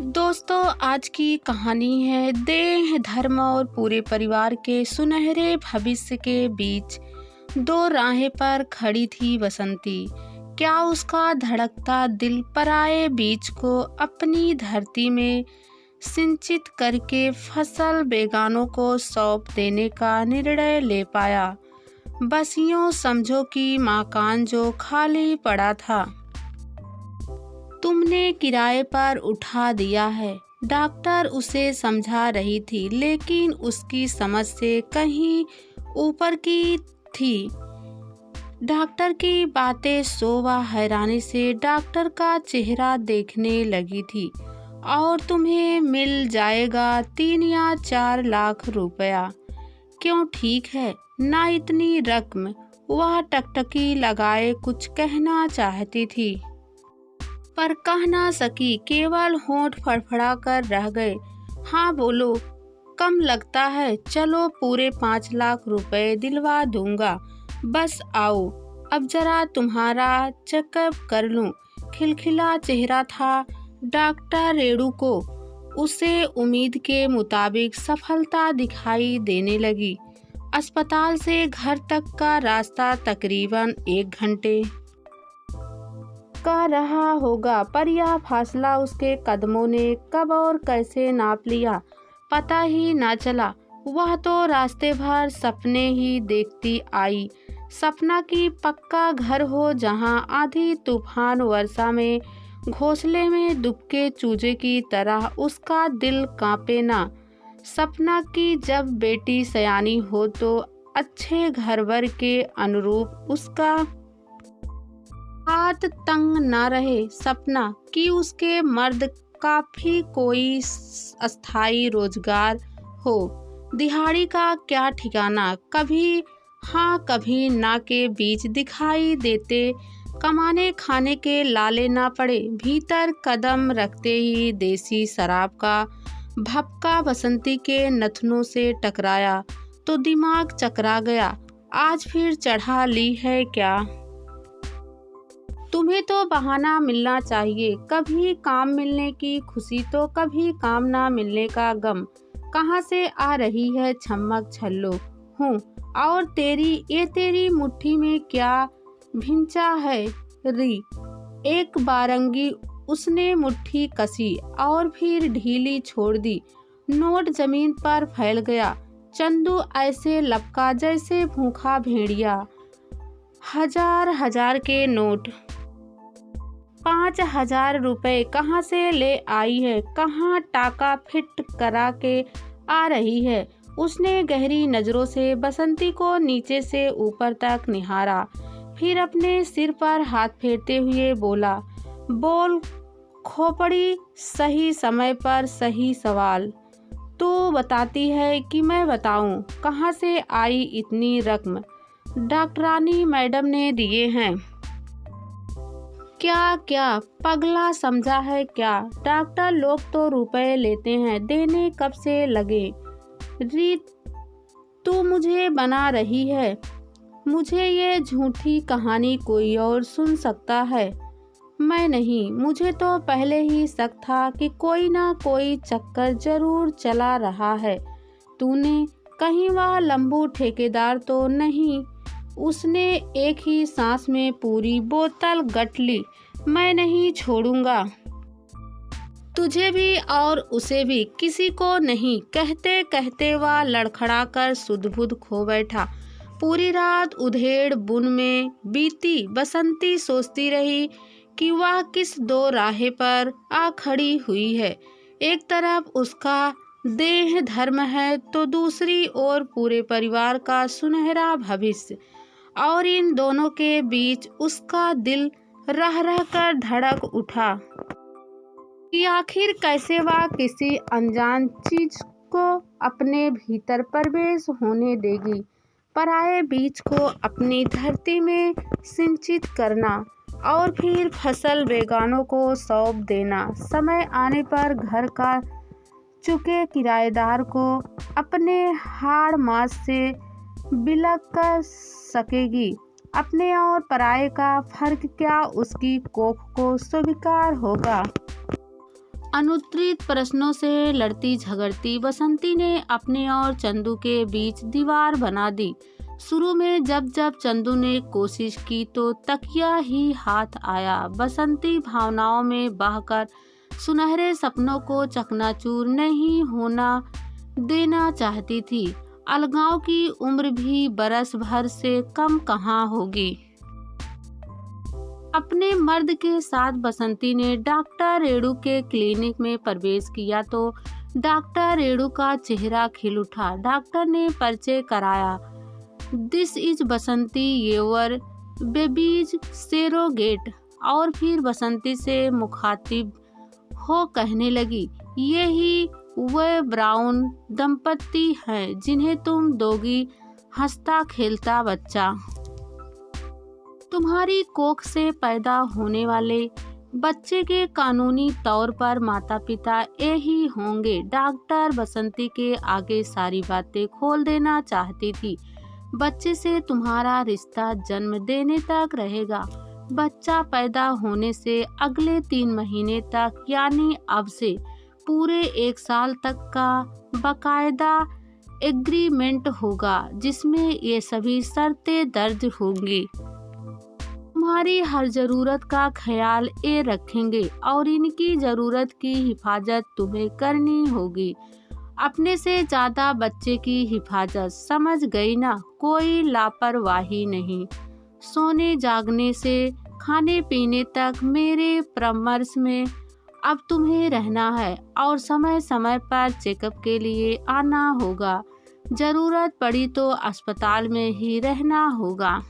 दोस्तों, आज की कहानी है देह, धर्म और पूरे परिवार के सुनहरे भविष्य के बीच दो राहें पर खड़ी थी बसंती। क्या उसका धड़कता दिल पराये बीज को अपनी धरती में सिंचित करके फसल बेगानों को सौंप देने का निर्णय ले पाया? बस यूं समझो कि मकान जो खाली पड़ा था तुमने किराए पर उठा दिया है। डॉक्टर उसे समझा रही थी, लेकिन उसकी समझ से कहीं ऊपर की थी। डॉक्टर की बातें शोभा हैरानी से डॉक्टर का चेहरा देखने लगी थी। और तुम्हें मिल जाएगा 3 या 4 लाख रुपया। क्यों, ठीक है ना इतनी रकम? वह टकटकी लगाए कुछ कहना चाहती थी, पर कह ना सकी, केवल होंठ फड़फड़ा कर रह गए। हाँ बोलो, कम लगता है? चलो पूरे 5 लाख रुपए दिलवा दूंगा। बस आओ, अब जरा तुम्हारा चेकअप कर लूं। खिलखिला चेहरा था डॉक्टर रेणु को। उसे उम्मीद के मुताबिक सफलता दिखाई देने लगी। अस्पताल से घर तक का रास्ता तकरीबन 1 घंटे का रहा होगा, पर यह फासला उसके कदमों ने कब और कैसे नाप लिया पता ही ना चला। वह तो रास्ते भर सपने ही देखती आई। सपना की पक्का घर हो, जहां आंधी तूफान वर्षा में घोंसले में दुबके चूजे की तरह उसका दिल कांपे ना। सपना की जब बेटी सयानी हो तो अच्छे घरवर के अनुरूप उसका हाथ तंग ना रहे। सपना कि उसके मर्द काफी कोई अस्थाई रोजगार हो। दिहाड़ी का क्या ठिकाना, कभी हाँ कभी ना के बीच दिखाई देते। कमाने खाने के लाले ना पड़े। भीतर कदम रखते ही देसी शराब का भपका बसंती के नथनों से टकराया तो दिमाग चकरा गया। आज फिर चढ़ा ली है क्या? तुम्हें तो बहाना मिलना चाहिए। कभी काम मिलने की खुशी तो कभी काम ना मिलने का गम। कहाँ से आ रही है छमक छल्लो हूँ। और तेरी मुट्ठी में क्या भिंचा है री? एक बारंगी उसने मुट्ठी कसी और फिर ढीली छोड़ दी। नोट जमीन पर फैल गया। चंदू ऐसे लपका जैसे भूखा भेड़िया। हजार के नोट। 5,000 रुपए कहाँ से ले आई है? कहाँ टाका फिट करा के आ रही है? उसने गहरी नजरों से बसंती को नीचे से ऊपर तक निहारा, फिर अपने सिर पर हाथ फेरते हुए बोला, बोल खोपड़ी, सही समय पर सही सवाल। तू बताती है कि मैं बताऊं? कहाँ से आई इतनी रकम? डॉक्टरानी मैडम ने दिए हैं। क्या पगला समझा है क्या? डॉक्टर लोग तो रुपए लेते हैं, देने कब से लगे? रीत, तू मुझे बना रही है। मुझे ये झूठी कहानी कोई और सुन सकता है, मैं नहीं। मुझे तो पहले ही शक था कि कोई ना कोई चक्कर जरूर चला रहा है। तूने कहीं वह लंबू ठेकेदार तो नहीं? उसने एक ही सांस में पूरी बोतल गट ली। मैं नहीं छोड़ूंगा तुझे भी और उसे भी, किसी को नहीं। कहते कहते वह लड़खड़ा कर सुध-बुध खो बैठा। पूरी रात उधेड़ बुन में बीती। बसंती सोचती रही कि वह किस दो राहे पर आ खड़ी हुई है। एक तरफ उसका देह धर्म है तो दूसरी ओर पूरे परिवार का सुनहरा भविष्य। और इन दोनों के बीच उसका दिल रह रह कर धड़क उठा कि आखिर कैसे वह किसी अनजान चीज को अपने भीतर प्रवेश होने देगी। पराये बीज को अपनी धरती में सिंचित करना और फिर फसल बेगानों को सौंप देना। समय आने पर घर का चुके किराएदार को अपने हाड़ मांस से बिलक कर सकेगी। अपने और पराये का फर्क क्या उसकी कोख को स्वीकार होगा। अनुत्तरित प्रश्नों से लड़ती झगड़ती बसंती ने अपने और चंदू के बीच दीवार बना दी। शुरू में जब जब चंदू ने कोशिश की तो तकिया ही हाथ आया। बसंती भावनाओं में बहकर सुनहरे सपनों को चकनाचूर नहीं होना देना चाहती थी। अलगाव की उम्र भी बरस भर से कम कहाँ होगी। अपने मर्द के साथ बसंती ने डॉक्टर रेणु के क्लिनिक में प्रवेश किया तो डॉक्टर रेणु का चेहरा खिल उठा। डॉक्टर ने परिचय कराया। This is Basanti your babies surrogate. और फिर बसंती से मुखातिब हो कहने लगी, यही वह ब्राउन दंपति हैं जिन्हें तुम दोगी हंसता खेलता बच्चा। तुम्हारी कोख से पैदा होने वाले बच्चे के कानूनी तौर पर माता पिता यही होंगे। डॉक्टर बसंती के आगे सारी बातें खोल देना चाहती थी। बच्चे से तुम्हारा रिश्ता जन्म देने तक रहेगा। बच्चा पैदा होने से अगले 3 महीने तक यानी अब से पूरे 1 साल तक का बाकायदा एग्रीमेंट होगा जिसमें ये सभी शर्तें दर्ज होंगी। तुम्हारी हर जरूरत का ख्याल ये रखेंगे और इनकी जरूरत की हिफाजत तुम्हें करनी होगी। अपने से ज्यादा बच्चे की हिफाजत, समझ गई ना? कोई लापरवाही नहीं। सोने जागने से खाने पीने तक मेरे परामर्श में अब तुम्हें रहना है और समय समय पर चेकअप के लिए आना होगा। जरूरत पड़ी तो अस्पताल में ही रहना होगा।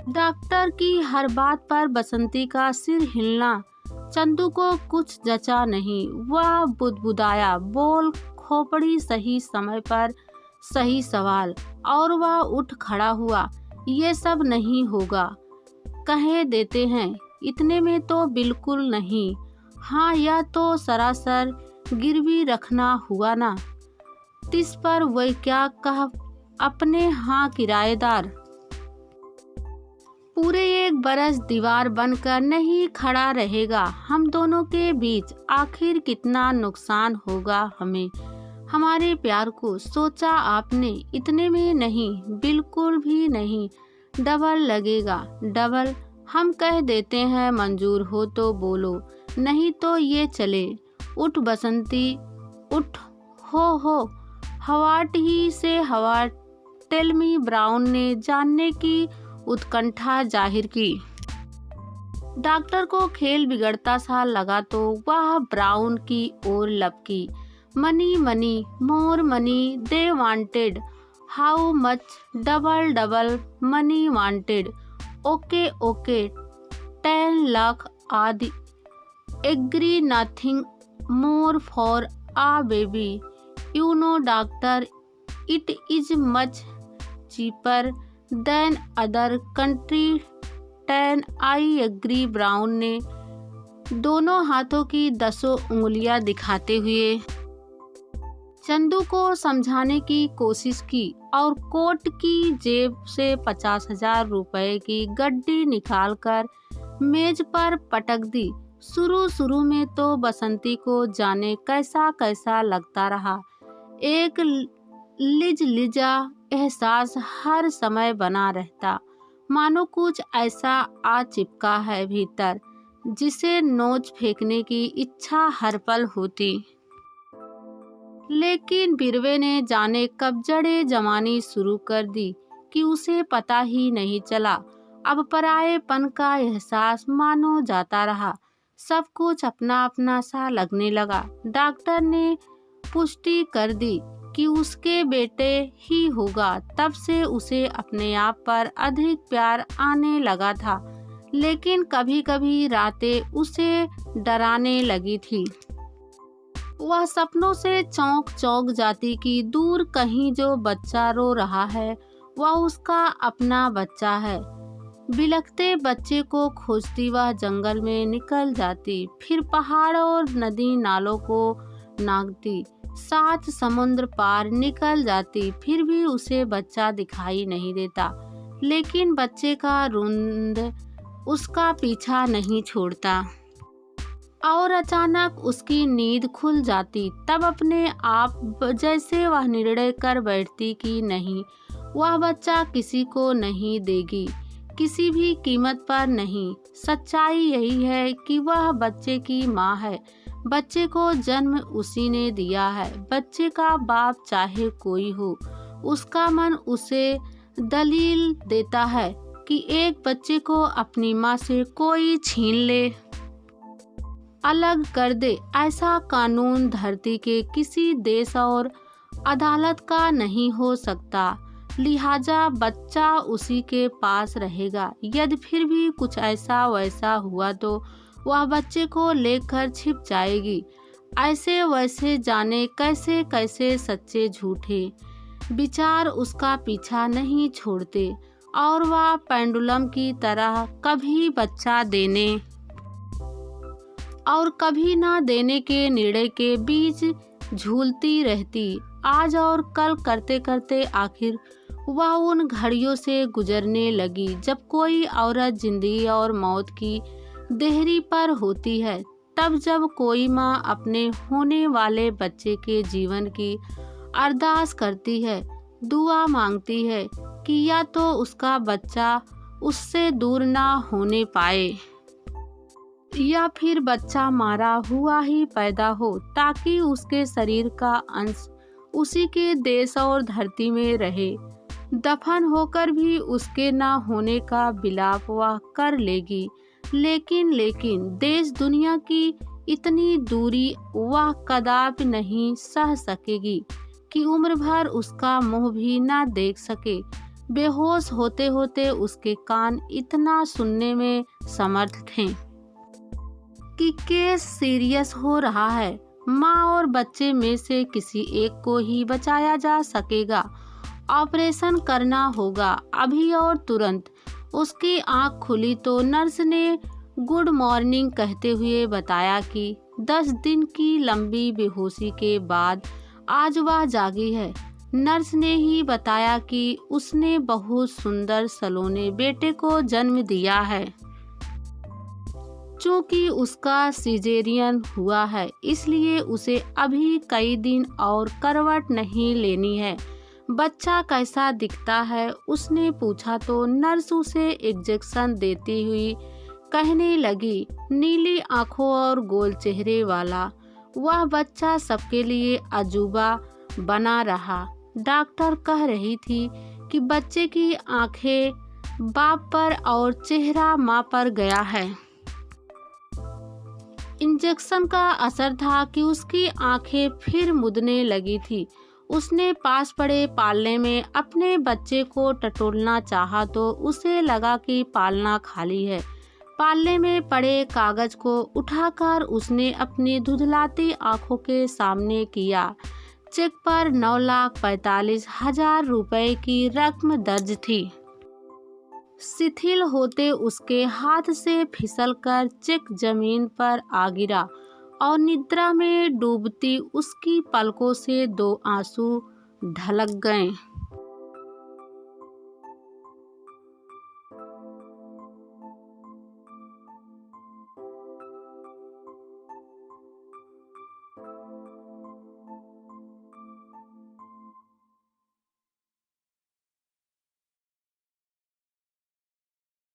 डॉक्टर की हर बात पर बसंती का सिर हिलना चंदू को कुछ जचा नहीं। वह बुदबुदाया, बोल खोपड़ी सही समय पर सही सवाल। और वह उठ खड़ा हुआ। ये सब नहीं होगा, कहे देते हैं। इतने में तो बिल्कुल नहीं। हाँ, यह तो सरासर गिरवी रखना हुआ ना। तिस पर वह क्या कह अपने हाँ किराएदार पूरे 1 बरस दीवार बनकर नहीं खड़ा रहेगा। हम दोनों के बीच आखिर कितना नुकसान होगा हमें, हमारे प्यार को सोचा आपने? इतने में नहीं, बिल्कुल भी नहीं। डबल लगेगा, डबल। हम कह देते हैं, मंजूर हो तो बोलो, नहीं तो ये चले। उठ बसंती उठ। हो हवाट ही से हवा। Tell me. ब्राउन ने जानने की उत्कंठा जाहिर की। डॉक्टर को खेल बिगड़ता सा लगा तो वह ब्राउन की ओर लपकी। Money money more money they wanted. How much? Double money wanted. Okay 10 lakh आदि। Agree nothing more for a baby. You know doctor, it is much cheaper than other country. 10 I agree. Brown ने दोनों हाथों की 10 उंगलियां दिखाते हुए चंदू को समझाने की कोशिश की और कोट की जेब से 50,000 रुपए की गड्डी निकालकर मेज पर पटक दी। शुरू में तो बसंती को जाने कैसा कैसा लगता रहा। एक लिजा एहसास हर समय बना रहता, मानो कुछ ऐसा आ चिपका है भीतर जिसे नोच फेंकने की इच्छा हर पल होती। लेकिन बिरवे ने जाने कब जड़े जमानी शुरू कर दी कि उसे पता ही नहीं चला। अब परायेपन का एहसास मानो जाता रहा। सब कुछ अपना अपना सा लगने लगा। डॉक्टर ने पुष्टि कर दी कि उसके बेटे ही होगा। तब से उसे अपने आप पर अधिक प्यार आने लगा था। लेकिन कभी कभी रातें उसे डराने लगी थी। वह सपनों से चौंक जाती कि दूर कहीं जो बच्चा रो रहा है वह उसका अपना बच्चा है। बिलखते बच्चे को खोजती वह जंगल में निकल जाती, फिर पहाड़ और नदी नालों को नागती, 7 समुद्र पार निकल जाती, फिर भी उसे बच्चा दिखाई नहीं देता। लेकिन बच्चे का रुंद उसका पीछा नहीं छोड़ता। और अचानक उसकी नींद खुल जाती। तब अपने आप जैसे वह निर्णय कर बैठती कि नहीं, वह बच्चा किसी को नहीं देगी, किसी भी कीमत पर नहीं। सच्चाई यही है कि वह बच्चे की माँ है। बच्चे को जन्म उसी ने दिया है। बच्चे का बाप चाहे कोई हो, उसका मन उसे दलील देता है कि एक बच्चे को अपनी माँ से कोई छीन ले, अलग कर दे। ऐसा कानून धरती के किसी देश और अदालत का नहीं हो सकता। लिहाजा बच्चा उसी के पास रहेगा। यदि फिर भी कुछ ऐसा वैसा हुआ तो वह बच्चे को लेकर छिप जाएगी। ऐसे वैसे जाने कैसे कैसे सच्चे झूठे विचार उसका पीछा नहीं छोड़ते और वह पेंडुलम की तरह कभी बच्चा देने और कभी ना देने के निर्णय के बीच झूलती रहती। आज और कल करते करते आखिर वह उन घड़ियों से गुजरने लगी जब कोई औरत जिंदगी और मौत की देहरी पर होती है। तब जब कोई माँ अपने होने वाले बच्चे के जीवन की अरदास करती है, दुआ मांगती है कि या तो उसका बच्चा उससे दूर ना होने पाए या फिर बच्चा मारा हुआ ही पैदा हो, ताकि उसके शरीर का अंश उसी के देश और धरती में रहे। दफन होकर भी उसके ना होने का विलाप वह कर लेगी। लेकिन देश दुनिया की इतनी दूरी वह कदापि नहीं सह सकेगी कि उम्र भर उसका मुंह भी ना देख सके। बेहोश होते होते उसके कान इतना सुनने में समर्थ थे कि केस सीरियस हो रहा है। माँ और बच्चे में से किसी एक को ही बचाया जा सकेगा। ऑपरेशन करना होगा अभी और तुरंत। उसकी आंख खुली तो नर्स ने गुड मॉर्निंग कहते हुए बताया कि 10 दिन की लंबी बेहोशी के बाद आज वह जागी है। नर्स ने ही बताया कि उसने बहुत सुंदर सलोने बेटे को जन्म दिया है। चूंकि उसका सिजेरियन हुआ है, इसलिए उसे अभी कई दिन और करवट नहीं लेनी है। बच्चा कैसा दिखता है उसने पूछा तो नर्स उसे इंजेक्शन देती हुई कहने लगी, नीली आंखों और गोल चेहरे वाला वह बच्चा सबके लिए अजूबा बना रहा। डॉक्टर कह रही थी कि बच्चे की आंखें बाप पर और चेहरा माँ पर गया है। इंजेक्शन का असर था कि उसकी आंखें फिर मुदने लगी थी। उसने पास पड़े पालने में अपने बच्चे को टटोलना चाहा तो उसे लगा कि पालना खाली है। पालने में पड़े कागज को उठाकर उसने अपनी धुंधलाती आंखों के सामने किया। चेक पर 9,45,000 रुपए की रकम दर्ज थी। शिथिल होते उसके हाथ से फिसलकर चेक जमीन पर आ गिरा और निद्रा में डूबती उसकी पलकों से 2 आंसू ढलक गए।